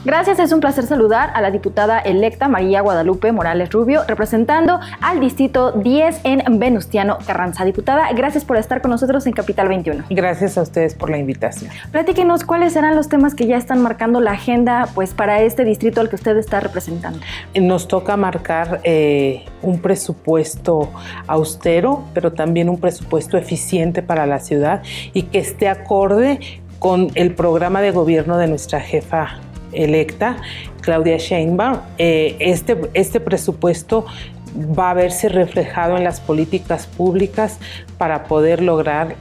Gracias, es un placer saludar a la diputada electa María Guadalupe Morales Rubio, representando al Distrito 10 en Venustiano Carranza. Diputada, gracias por estar con nosotros en Capital 21. Gracias a ustedes por la invitación. Platíquenos cuáles serán los temas que ya están marcando la agenda para este distrito al que usted está representando. Nos toca marcar un presupuesto austero, pero también un presupuesto eficiente para la ciudad y que esté acorde con el programa de gobierno de nuestra jefa electa, Claudia Sheinbaum. Este presupuesto va a verse reflejado en las políticas públicas para poder lograr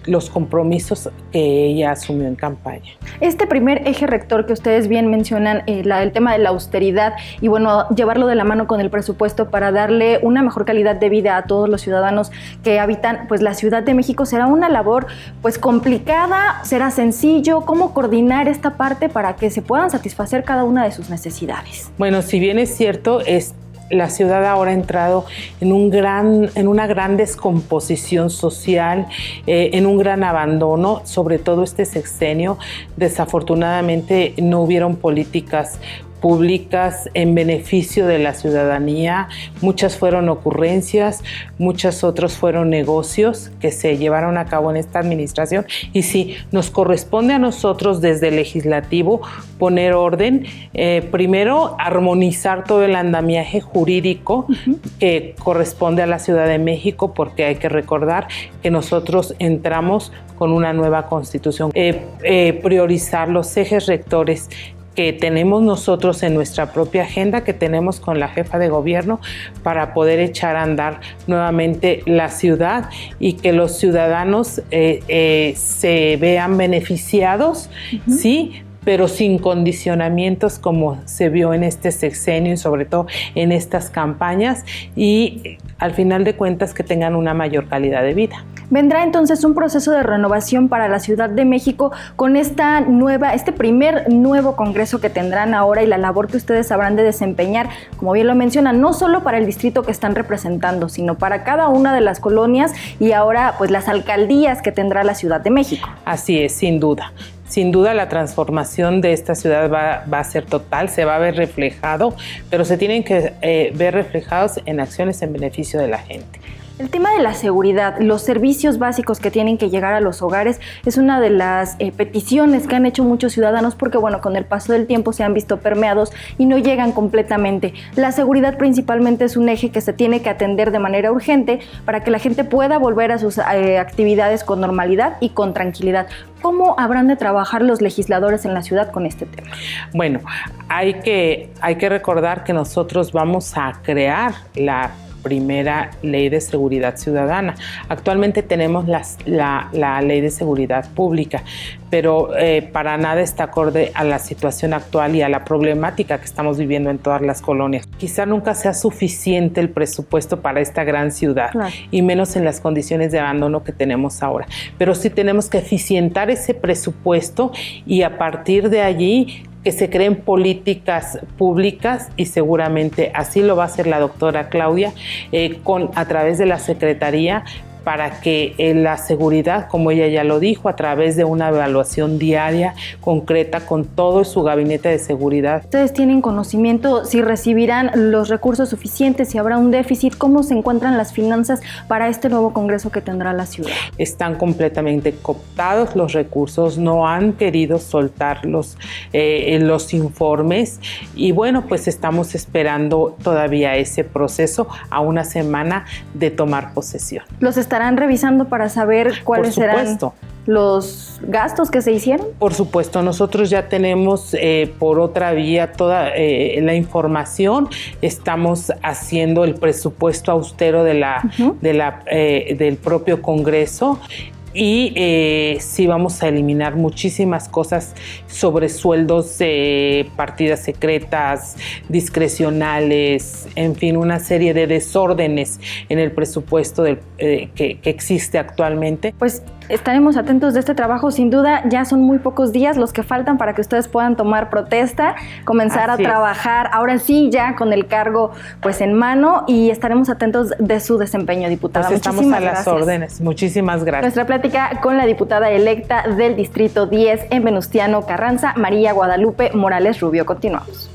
los compromisos que ella asumió en campaña. Este primer eje rector que ustedes bien mencionan, el tema de la austeridad y llevarlo de la mano con el presupuesto para darle una mejor calidad de vida a todos los ciudadanos que habitan la Ciudad de México, será una labor complicada, será sencillo. ¿Cómo coordinar esta parte para que se puedan satisfacer cada una de sus necesidades? Bueno, si bien es cierto, la ciudad ahora ha entrado en una gran descomposición social, en un gran abandono, sobre todo este sexenio. Desafortunadamente no hubieron políticas públicas en beneficio de la ciudadanía. Muchas fueron ocurrencias, muchas otros fueron negocios que se llevaron a cabo en esta administración. Y sí, nos corresponde a nosotros desde el legislativo poner orden, primero armonizar todo el andamiaje jurídico que corresponde a la Ciudad de México, porque hay que recordar que nosotros entramos con una nueva constitución. Priorizar los ejes rectores que tenemos nosotros en nuestra propia agenda, que tenemos con la jefa de gobierno, para poder echar a andar nuevamente la ciudad y que los ciudadanos se vean beneficiados, sí, pero sin condicionamientos como se vio en este sexenio y sobre todo en estas campañas, y al final de cuentas que tengan una mayor calidad de vida. Vendrá entonces un proceso de renovación para la Ciudad de México con este primer nuevo congreso que tendrán ahora y la labor que ustedes habrán de desempeñar, como bien lo mencionan, no solo para el distrito que están representando, sino para cada una de las colonias y ahora las alcaldías que tendrá la Ciudad de México. Así es, sin duda. Sin duda la transformación de esta ciudad va a ser total, se va a ver reflejado, pero se tienen que ver reflejados en acciones en beneficio de la gente. El tema de la seguridad, los servicios básicos que tienen que llegar a los hogares es una de las peticiones que han hecho muchos ciudadanos porque con el paso del tiempo se han visto permeados y no llegan completamente. La seguridad principalmente es un eje que se tiene que atender de manera urgente para que la gente pueda volver a sus actividades con normalidad y con tranquilidad. ¿Cómo habrán de trabajar los legisladores en la ciudad con este tema? Bueno, hay que recordar que nosotros vamos a crear la primera ley de seguridad ciudadana. Actualmente tenemos la ley de seguridad pública, pero para nada está acorde a la situación actual y a la problemática que estamos viviendo en todas las colonias. Quizá nunca sea suficiente el presupuesto para esta gran ciudad, claro, y menos en las condiciones de abandono que tenemos ahora. Pero sí tenemos que eficientar ese presupuesto y a partir de allí que se creen políticas públicas, y seguramente así lo va a hacer la doctora Claudia a través de la Secretaría, para que la seguridad, como ella ya lo dijo, a través de una evaluación diaria, concreta, con todo su gabinete de seguridad. ¿Ustedes tienen conocimiento si recibirán los recursos suficientes, si habrá un déficit? ¿Cómo se encuentran las finanzas para este nuevo congreso que tendrá la ciudad? Están completamente cooptados los recursos, no han querido soltar los informes y estamos esperando todavía ese proceso a una semana de tomar posesión. ¿Los estarán revisando para saber cuáles serán los gastos que se hicieron? Por supuesto, nosotros ya tenemos por otra vía toda la información. Estamos haciendo el presupuesto austero del propio Congreso. Y sí vamos a eliminar muchísimas cosas sobre sueldos, partidas secretas, discrecionales, en fin, una serie de desórdenes en el presupuesto que existe actualmente. Pues Estaremos atentos de este trabajo, sin duda ya son muy pocos días los que faltan para que ustedes puedan tomar protesta, comenzar a trabajar, ahora sí ya con el cargo pues en mano, y estaremos atentos de su desempeño, diputada. Pues estamos a las órdenes, muchísimas gracias. Nuestra plática con la diputada electa del Distrito 10 en Venustiano Carranza, María Guadalupe Morales Rubio. Continuamos.